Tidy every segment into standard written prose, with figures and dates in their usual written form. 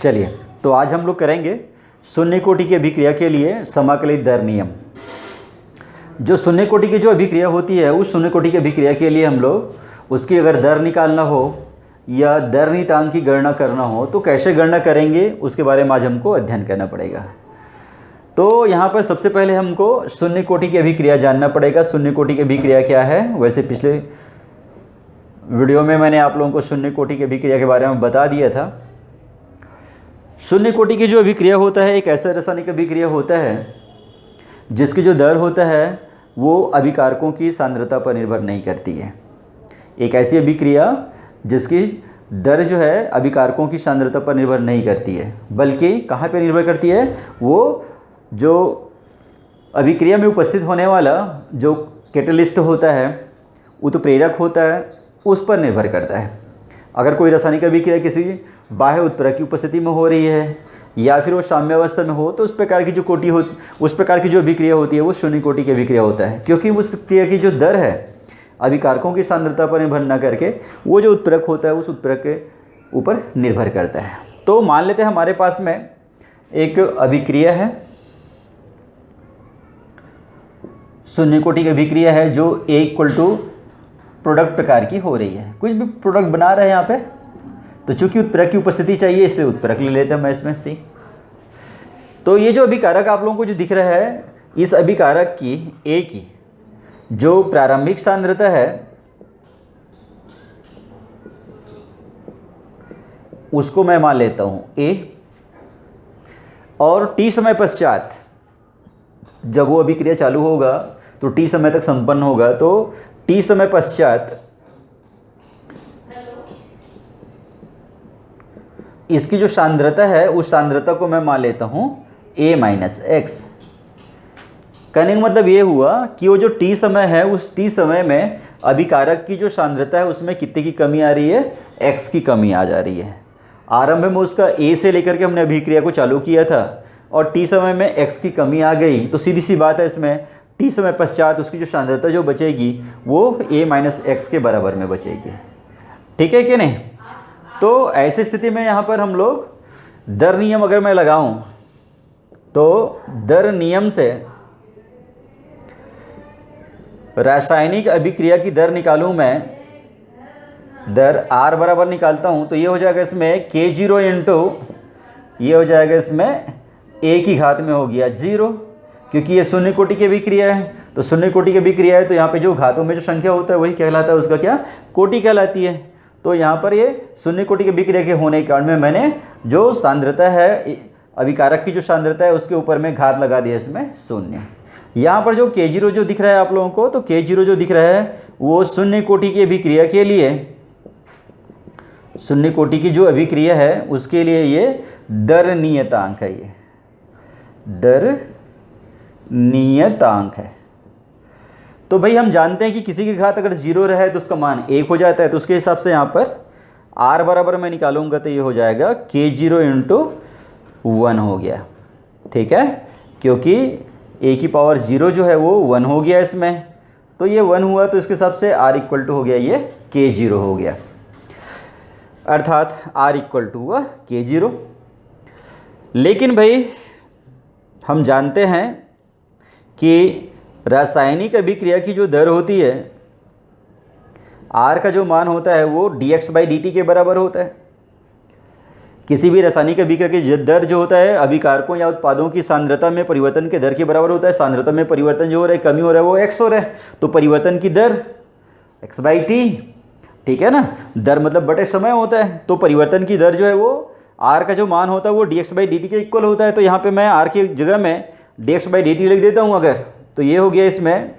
चलिए, तो आज हम लोग करेंगे शून्य कोटि की अभिक्रिया के लिए समाकलित दर नियम। जो शून्य कोटि की जो अभिक्रिया होती है, उस शून्य कोटि की अभिक्रिया के लिए हम लोग उसकी अगर दर निकालना हो या दर नियतांक की गणना करना हो तो कैसे गणना करेंगे, उसके बारे में आज हमको अध्ययन करना पड़ेगा। तो यहाँ पर सबसे पहले हमको शून्य कोटि की अभिक्रिया जानना पड़ेगा। शून्य कोटि की अभिक्रिया क्या है? वैसे पिछले वीडियो में मैंने आप लोगों को शून्य कोटि की अभिक्रिया के बारे में बता दिया था। शून्य कोटि की जो अभिक्रिया होता है, एक ऐसा रासायनिक अभिक्रिया होता है जिसकी जो दर होता है वो अभिकारकों की सांद्रता पर निर्भर नहीं करती है। एक ऐसी अभिक्रिया जिसकी दर जो है अभिकारकों की सांद्रता पर निर्भर नहीं करती है, बल्कि कहाँ पर निर्भर करती है? वो जो अभिक्रिया में उपस्थित होने वाला जो कैटलिस्ट होता है, उत्प्रेरक होता है, उस पर निर्भर करता है। अगर कोई रासायनिक अभिक्रिया किसी बाह्य उत्प्रेरक की उपस्थिति में हो रही है या फिर वो साम्यावस्था में हो, तो उस प्रकार की जो कोटि हो, उस प्रकार की जो अभिक्रिया होती है वो शून्य कोटि की अभिक्रिया होता है, क्योंकि उस क्रिया की जो दर है अभिकारकों की सांद्रता पर निर्भर न करके वो जो उत्प्रेरक होता है उस उत्प्रेरक के ऊपर निर्भर करता है। तो मान लेते हैं हमारे पास में एक अभिक्रिया है, शून्य कोटि की अभिक्रिया है जो A = प्रोडक्ट प्रकार की हो रही है। कुछ भी प्रोडक्ट बना रहे हैं यहाँ पे, तो चूंकि उत्प्रेरक की उपस्थिति चाहिए इसलिए उत्प्रेरक ले लेते हैं मैं इसमें C। तो ये जो अभिकारक आप लोगों को जो दिख रहा है, इस अभिकारक की A की जो प्रारंभिक सांद्रता है उसको मैं मान लेता हूँ A, और T समय पश्चात जब वो अभिक्रिया चालू होगा तो T समय तक संपन्न होगा, तो T समय पश्चात इसकी जो सांद्रता है उस सांद्रता को मैं मान लेता हूँ A - x। कहने का मतलब ये हुआ कि वो जो T समय है उस T समय में अभिकारक की जो सांद्रता है उसमें कितने की कमी आ रही है? x की कमी आ जा रही है। आरंभ में उसका A से लेकर के हमने अभिक्रिया को चालू किया था और T समय में x की कमी आ गई, तो सीधी सी बात है इसमें T समय पश्चात उसकी जो सांद्रता जो बचेगी वो A - x के बराबर में बचेगी। ठीक है कि नहीं? तो ऐसी स्थिति में यहाँ पर हम लोग दर नियम अगर मैं लगाऊं तो दर नियम से रासायनिक अभिक्रिया की दर निकालूं मैं, दर R बराबर निकालता हूं तो ये हो जाएगा इसमें K0 × ये हो जाएगा इसमें A की घात में हो गया 0, क्योंकि ये शून्य कोटि की अभिक्रिया है। तो शून्य कोटि की अभिक्रिया है तो यहाँ पे जो घातों में जो संख्या होता है वही कहलाता है, उसका क्या? कोटि कहलाती है। तो यहाँ पर ये शून्य कोटि की अभिक्रिया के होने के कारण में मैंने जो सांद्रता है अभिकारक की जो सांद्रता है उसके ऊपर में घात लगा दिया इसमें 0। यहाँ पर जो K0 जो दिख रहा है आप लोगों को, तो K0 जो दिख रहा है वो शून्य कोटि की अभिक्रिया के लिए, शून्य कोटि की जो अभिक्रिया है उसके लिए ये दर नियतांक है। ये दर नियतांक है। तो भाई हम जानते हैं कि किसी की घात अगर 0 रहे तो उसका मान 1 हो जाता है, तो उसके हिसाब से यहाँ पर R बराबर मैं निकालूंगा तो ये हो जाएगा K0 × 1 हो गया। ठीक है, क्योंकि A की पावर 0 जो है वो 1 हो गया इसमें, तो ये 1 हुआ तो इसके हिसाब से R = हो गया ये K0 हो गया, अर्थात R = हुआ K0। लेकिन भाई हम जानते हैं कि रासायनिक अभिक्रिया की जो दर होती है R का जो मान होता है वो dx/dt के बराबर होता है। किसी भी रासायनिक अभिक्रिया की दर जो होता है अभिकारकों या उत्पादों की सांद्रता में परिवर्तन के दर के बराबर होता है। सांद्रता में परिवर्तन जो हो रहा है, कमी हो रहा है, वो x हो रहा है, तो परिवर्तन की दर x/t। ठीक है ना, दर मतलब बटे समय होता है, तो परिवर्तन की दर जो है वो R का जो मान होता है वो dx/dt के इक्वल होता है। तो यहाँ पे मैं R की जगह में dx/dt लिख देता हूँ अगर, तो ये हो गया इसमें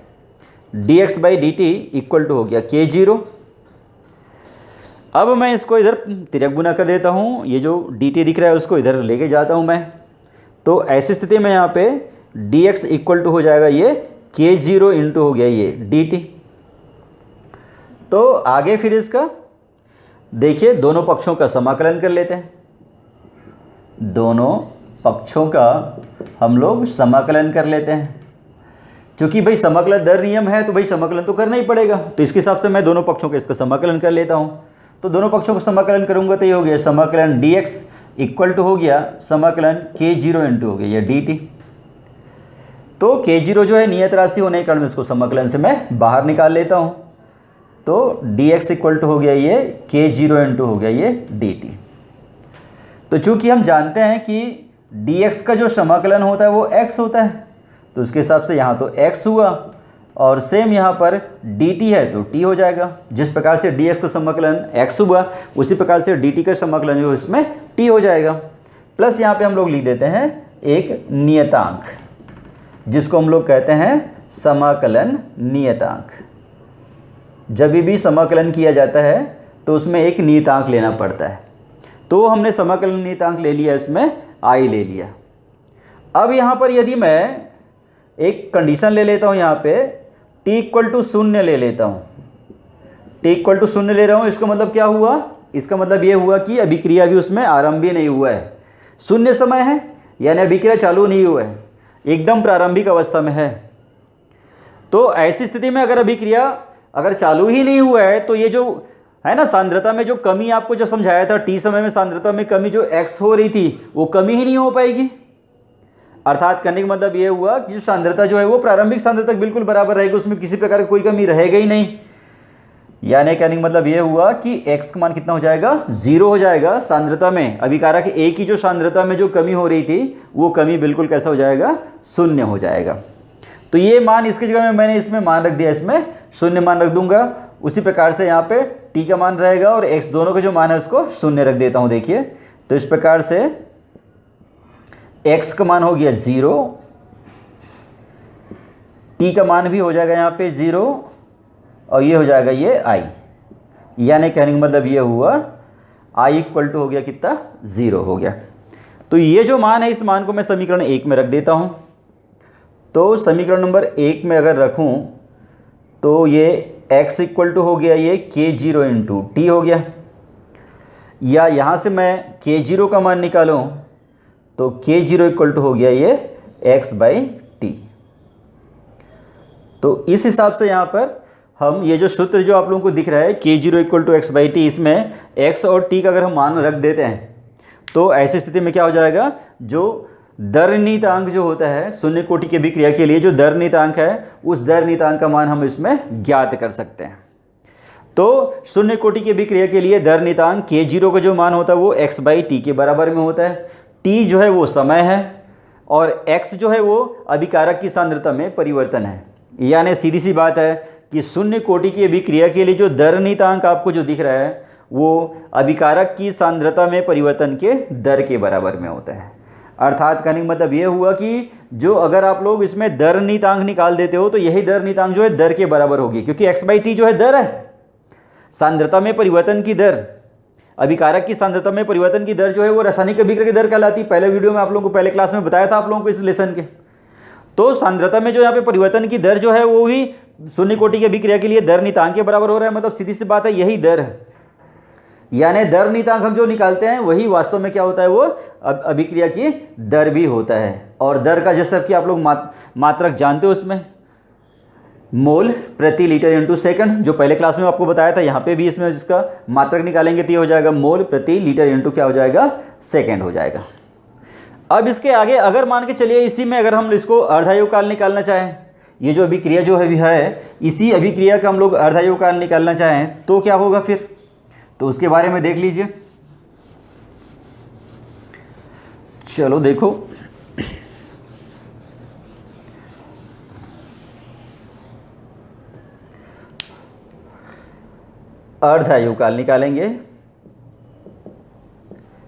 dx/dt = हो गया K0। अब मैं इसको इधर तिर्यक गुना कर देता हूँ, ये जो dt दिख रहा है उसको इधर लेके जाता हूँ मैं, तो ऐसी स्थिति में यहाँ पे dx = हो जाएगा ये K0 × हो गया ये dt। तो आगे फिर इसका देखिए दोनों पक्षों का समाकलन कर लेते हैं। दोनों पक्षों का हम लोग समाकलन कर लेते हैं। क्योंकि भाई समाकलन दर नियम है तो भाई समाकलन तो करना ही पड़ेगा, तो इसके हिसाब से मैं दोनों पक्षों का इसका समाकलन कर लेता हूँ। तो दोनों पक्षों को समाकलन करूंगा तो ये हो गया समाकलन dx इक्वल टू हो गया समाकलन k0 इंटू हो गया ये dt। तो k0 जो है नियत राशि होने के कारण में इसको समाकलन से मैं बाहर निकाल लेता हूँ। तो dx इक्वल टू हो गया ये k0 इंटू हो गया ये dt। तो चूंकि हम जानते हैं कि dx का जो समाकलन होता है वो x होता है, तो उसके हिसाब से यहाँ तो x हुआ, और सेम यहाँ पर dt है तो t हो जाएगा। जिस प्रकार से dx का समाकलन x हुआ उसी प्रकार से dt का समाकलन जो इसमें t हो जाएगा। प्लस यहाँ पे हम लोग लिख देते हैं एक नियतांक, जिसको हम लोग कहते हैं समाकलन नियतांक। जब भी समाकलन किया जाता है तो उसमें एक नियतांक लेना पड़ता है, तो हमने समाकलन नियतांक ले लिया, इसमें i ले लिया। अब यहाँ पर यदि मैं एक कंडीशन ले लेता हूँ, यहाँ पे t इक्वल टू 0 ले लेता हूँ, t इक्वल टू 0 ले रहा हूँ, इसका मतलब क्या हुआ? इसका मतलब ये हुआ कि अभिक्रिया भी उसमें आरंभ भी नहीं हुआ है, शून्य समय है, यानी अभिक्रिया चालू नहीं हुआ है, एकदम प्रारंभिक अवस्था में है। तो ऐसी स्थिति में अगर अभिक्रिया अगर चालू ही नहीं हुआ है तो ये जो है ना सांद्रता में जो कमी आपको जो समझाया था, t समय में सांद्रता में कमी जो x हो रही थी वो कमी ही नहीं हो पाएगी। अर्थात कहने का मतलब ये हुआ कि जो सांद्रता जो है वो प्रारंभिक सांद्रता बिल्कुल बराबर रहेगी, उसमें किसी प्रकार की कोई कमी रहेगा ही नहीं। यानी कहने का मतलब ये हुआ कि x का मान कितना हो जाएगा? 0 हो जाएगा। सांद्रता में अभिकारक A की जो सांद्रता में जो कमी हो रही थी वो कमी बिल्कुल कैसा हो जाएगा? 0 हो जाएगा। तो ये मान इसकी जगह में मैंने इसमें मान रख दिया, इसमें 0 मान रख दूंगा। उसी प्रकार से यहाँ पे t का मान रहेगा और x दोनों का जो मान है उसको 0 रख देता हूँ। देखिए तो इस प्रकार से x का मान हो गया 0, t का मान भी हो जाएगा यहाँ पे 0, और ये हो जाएगा ये i। यानी कहने का मतलब ये हुआ i इक्वल टू हो गया कितना? 0 हो गया। तो ये जो मान है इस मान को मैं समीकरण 1 में रख देता हूँ। तो समीकरण नंबर 1 में अगर रखूँ तो ये x इक्वल टू हो गया ये k0 इंटू टी हो गया, या यहाँ से मैं k0 का मान निकालूँ तो k0 इक्वल टू हो गया ये x बाई टी। तो इस हिसाब से यहाँ पर हम ये जो सूत्र जो आप लोगों को दिख रहा है k0 equal to x by t, इसमें x और t का अगर हम मान रख देते हैं तो ऐसी स्थिति में क्या हो जाएगा? जो दर नियतांक जो होता है शून्य कोटि की अभिक्रिया के लिए, जो दर नियतांक है उस दर नियतांक का मान हम इसमें ज्ञात कर सकते हैं। तो शून्य कोटि की अभिक्रिया के लिए दर नियतांक k0 का जो मान होता है वो x बाई टी के बराबर में होता है। t जो है वो समय है और x जो है वो अभिकारक की सांद्रता में परिवर्तन है। यानी सीधी सी बात है कि शून्य कोटि की अभिक्रिया के लिए जो दर नियतांक आपको जो दिख रहा है वो अभिकारक की सांद्रता में परिवर्तन के दर के बराबर में होता है। अर्थात कहने का मतलब ये हुआ कि जो अगर आप लोग इसमें दर नियतांक निकाल देते हो तो यही दर नियतांक जो है दर के बराबर होगी, क्योंकि x बाई टी जो है दर है, सांद्रता में परिवर्तन की दर। अभिकारक की सांद्रता में परिवर्तन की दर जो है वो रासायनिक अभिक्रिया की दर कहलाती है। पहले वीडियो में आप लोगों को पहले क्लास में बताया था आप लोगों को इस लेसन के। तो सांद्रता में जो यहाँ पे परिवर्तन की दर जो है वो भी शून्य कोटि की अभिक्रिया के लिए दर नियतांक के बराबर हो रहा है। मतलब सीधी सी बात है यही दर है, यानी दर नियतांक हम जो निकालते हैं वही वास्तव में क्या होता है? वो अभिक्रिया की दर भी होता है। और दर का जैसा कि आप लोग मात्रक जानते हो उसमें मोल प्रति लीटर इंटू सेकंड, जो पहले क्लास में आपको बताया था, यहाँ पे भी इसमें जिसका मात्रक निकालेंगे तो ये हो जाएगा मोल प्रति लीटर इंटू क्या हो जाएगा? सेकंड हो जाएगा। अब इसके आगे अगर मान के चलिए इसी में अगर हम इसको अर्धायु काल निकालना चाहें, ये जो अभिक्रिया जो है इसी अभिक्रिया का हम लोग अर्धायु काल निकालना चाहें तो क्या होगा फिर? तो उसके बारे में देख लीजिए। चलो देखो, अर्धायु काल निकालेंगे।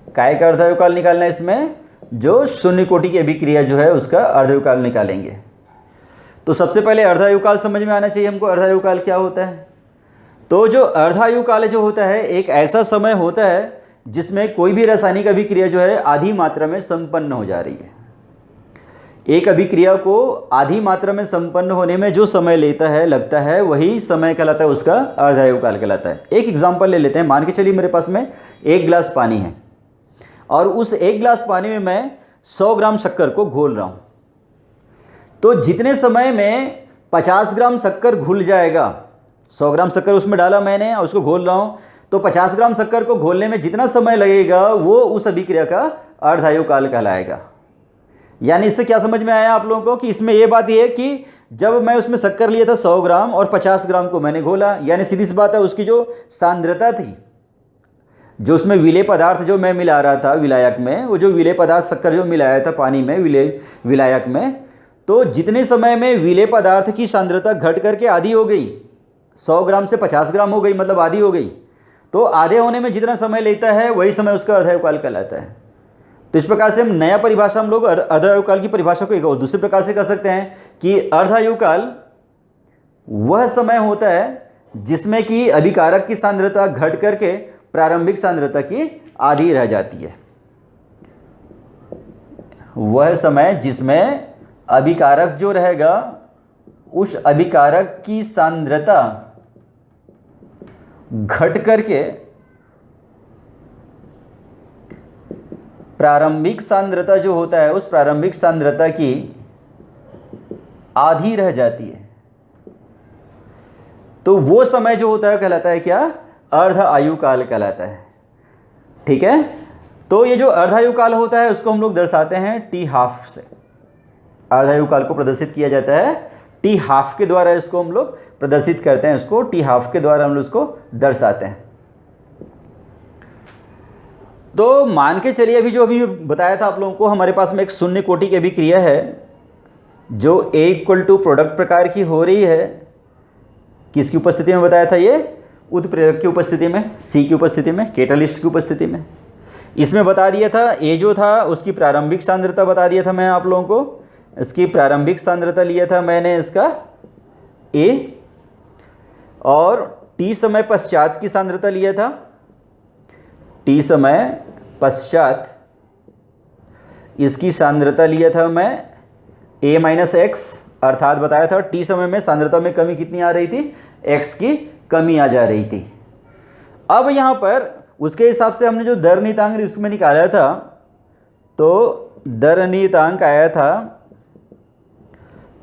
काय का अर्धायु काल निकालना है इसमें? जो शून्य कोटि की अभिक्रिया जो है उसका अर्धायु काल निकालेंगे। तो सबसे पहले अर्धायु काल समझ में आना चाहिए हमको। अर्धायु काल क्या होता है? तो जो अर्धायु काल जो होता है एक ऐसा समय होता है जिसमें कोई भी रासायनिक अभिक्रिया जो है आधी मात्रा में संपन्न हो जा रही है। एक अभिक्रिया को आधी मात्रा में संपन्न होने में जो समय लगता है वही समय कहलाता है, उसका अर्धायु काल कहलाता है। एक एग्जांपल ले लेते हैं। मान के चलिए मेरे पास में 1 गिलास पानी है और उस 1 गिलास पानी में मैं 100 ग्राम शक्कर को घोल रहा हूँ। तो जितने समय में 50 ग्राम शक्कर घुल जाएगा, 100 ग्राम शक्कर उसमें डाला मैंने और उसको घोल रहा हूँ, तो 50 ग्राम शक्कर को घोलने में जितना समय लगेगा वो उस अभिक्रिया का अर्धायु काल कहलाएगा। यानी इससे क्या समझ में आया आप लोगों को कि इसमें ये बात ये है कि जब मैं उसमें शक्कर लिया था 100 ग्राम और 50 ग्राम को मैंने घोला, यानी सीधी सी बात है उसकी जो सांद्रता थी, जो उसमें विलेय पदार्थ जो मैं मिला रहा था विलायक में, वो जो विलेय पदार्थ शक्कर जो मिलाया था पानी में विलायक में, तो जितने समय में विलेय पदार्थ की सांद्रता घट करके आधी हो गई, 100 ग्राम से 50 ग्राम हो गई, मतलब आधी हो गई, तो आधे होने में जितना समय लेता है वही समय उसका अर्धायु काल कहलाता है। तो इस प्रकार से हम नया परिभाषा हम लोग अर्धायु काल की परिभाषा को एक और दूसरे प्रकार से कर सकते हैं कि अर्धायु काल वह समय होता है जिसमें कि अभिकारक की सांद्रता घट करके प्रारंभिक सांद्रता की आधी रह जाती है। वह समय जिसमें अभिकारक जो रहेगा उस अभिकारक की सांद्रता घट करके प्रारंभिक सांद्रता जो होता है उस प्रारंभिक सांद्रता की आधी रह जाती है, तो वो समय जो होता है कहलाता है क्या? अर्ध आयु काल कहलाता है। ठीक है, तो ये जो अर्धायु काल होता है उसको हम लोग दर्शाते हैं टी हाफ से। अर्धायु काल को प्रदर्शित किया जाता है टी हाफ के द्वारा, इसको हम लोग प्रदर्शित करते हैं, उसको टी हाफ के द्वारा हम लोग उसको दर्शाते हैं। तो मान के चलिए अभी बताया था आप लोगों को, हमारे पास में एक शून्य कोटि की अभिक्रिया है जो A = प्रोडक्ट प्रकार की हो रही है। किसकी उपस्थिति में बताया था? ये उत्प्रेरक की उपस्थिति में, C की उपस्थिति में, कैटालिस्ट की उपस्थिति में। इसमें बता दिया था A जो था उसकी प्रारंभिक सांद्रता बता दिया था मैं आप लोगों को, इसकी प्रारंभिक सांद्रता लिया था मैंने इसका A, और T समय पश्चात की सांद्रता लिया था, T समय पश्चात इसकी सांद्रता लिया था मैं A-x, अर्थात बताया था T समय में सांद्रता में कमी कितनी आ रही थी? X की कमी आ जा रही थी। अब यहाँ पर उसके हिसाब से हमने जो दर नियतांक उसमें निकाला था, तो दर नियतांक आया था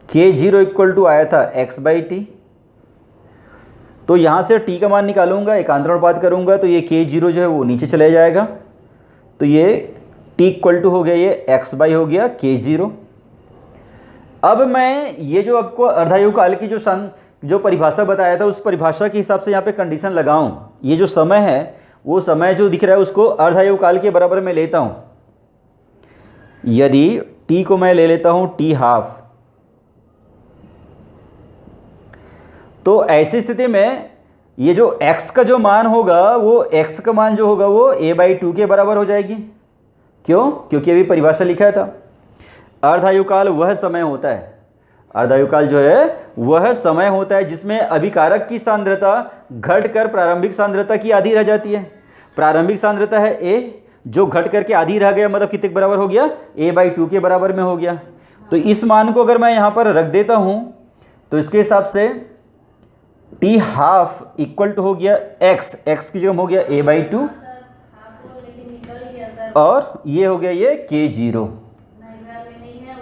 K0 = आया था x/t। तो यहाँ से t का मान निकालूंगा, एकांतर अनुपात करूंगा, तो ये K0 जो है वो नीचे चले जाएगा, तो ये t = हो गया, ये x/ हो गया K0। अब मैं ये जो आपको अर्धायु काल की जो परिभाषा बताया था उस परिभाषा के हिसाब से यहाँ पे कंडीशन लगाऊं, ये जो समय है वो समय जो दिख रहा है उसको अर्धायु काल के बराबर में लेता हूँ। यदि t को मैं ले लेता हूँ t हाफ, तो ऐसी स्थिति में ये जो x का जो मान होगा वो x का मान जो होगा वो A/2 के बराबर हो जाएगी। क्यों? क्योंकि अभी परिभाषा लिखा था अर्धायु काल वह समय होता है, अर्धायु काल जो है वह समय होता है जिसमें अभिकारक की सांद्रता घटकर प्रारंभिक सांद्रता की आधी रह जाती है। प्रारंभिक सांद्रता है A, जो घट करके आधी रह गया, मतलब कितने के बराबर हो गया? A/2 के बराबर में हो गया। तो इस मान को अगर मैं यहाँ पर रख देता हूँ तो इसके हिसाब से t हाफ इक्वल टू हो गया x की जगह हो गया A/2, और ये हो गया ये K0।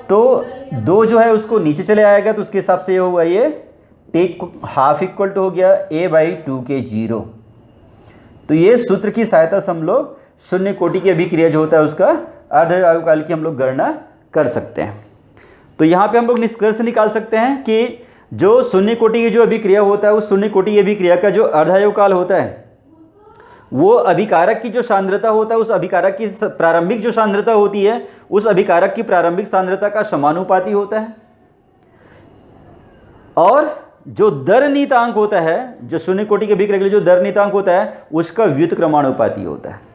तो 2 जो है उसको नीचे चले आएगा, तो उसके हिसाब से ये होगा ये t हाफ इक्वल टू हो गया A/2 K0। तो ये सूत्र की सहायता से हम लोग शून्य कोटि की अभिक्रिया जो होता है उसका अर्धायु काल की हम लोग गणना कर सकते हैं। तो यहाँ पे हम लोग निष्कर्ष निकाल सकते हैं कि जो शून्य कोटि की जो अभिक्रिया होता है उस शून्य कोटि की अभिक्रिया का जो अर्धायु काल होता है वो अभिकारक की जो सांद्रता होता है उस अभिकारक की प्रारंभिक जो सांद्रता होती है उस अभिकारक की प्रारंभिक सांद्रता का समानुपाती होता है, और जो दर नियतांक होता है, जो शून्य कोटि के अभिक्रिया के लिए जो दर नियतांक होता है उसका व्युत्क्रमानुपाती होता है।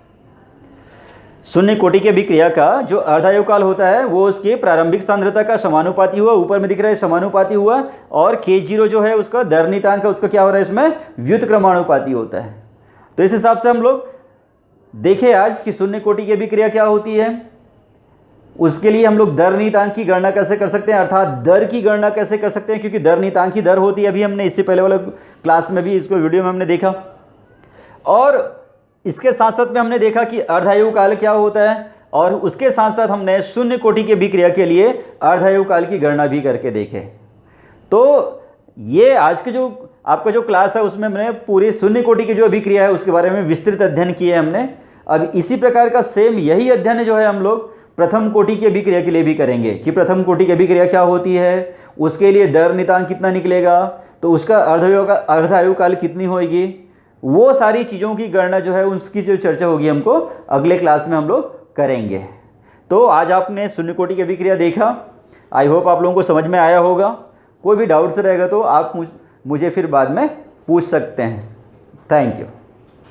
शून्य कोटि की अभिक्रिया का जो अर्धायु काल होता है वो उसके प्रारंभिक सांद्रता का समानुपाती हुआ, ऊपर में दिख रहा है समानुपाती हुआ, और K0 जो है उसका दर नियतांक है उसका क्या हो रहा है इसमें? व्युत्क्रमानुपाती होता है। तो इस हिसाब से हम लोग देखें आज कि शून्य कोटि की अभिक्रिया क्या होती है, उसके लिए हम लोग दर नियतांक की गणना कैसे कर सकते हैं, अर्थात दर की गणना कैसे कर सकते हैं, क्योंकि दर नियतांक की दर होती है, अभी हमने इससे पहले वाला क्लास में भी इसको वीडियो में हमने देखा, और इसके साथ साथ में हमने देखा कि अर्धायु काल क्या होता है, और उसके साथ साथ हमने शून्य कोटि की अभिक्रिया के लिए अर्धायु काल की गणना भी करके देखे। तो ये आज के जो आपका जो क्लास है उसमें मैंने पूरी शून्य कोटि की जो अभिक्रिया है उसके बारे में विस्तृत अध्ययन किया है हमने। अब इसी प्रकार का सेम यही अध्ययन जो है हम लोग प्रथम कोटि की अभिक्रिया के लिए भी करेंगे कि प्रथम कोटि की अभिक्रिया क्या होती है, उसके लिए दर नितांक कितना निकलेगा, तो उसका अर्धायु काल कितनी होगी, वो सारी चीज़ों की गणना जो है उसकी जो चर्चा होगी हमको अगले क्लास में हम लोग करेंगे। तो आज आपने शून्य कोटि की अभिक्रिया देखा, आई होप आप लोगों को समझ में आया होगा। कोई भी डाउट्स रहेगा तो आप मुझे फिर बाद में पूछ सकते हैं। Thank you.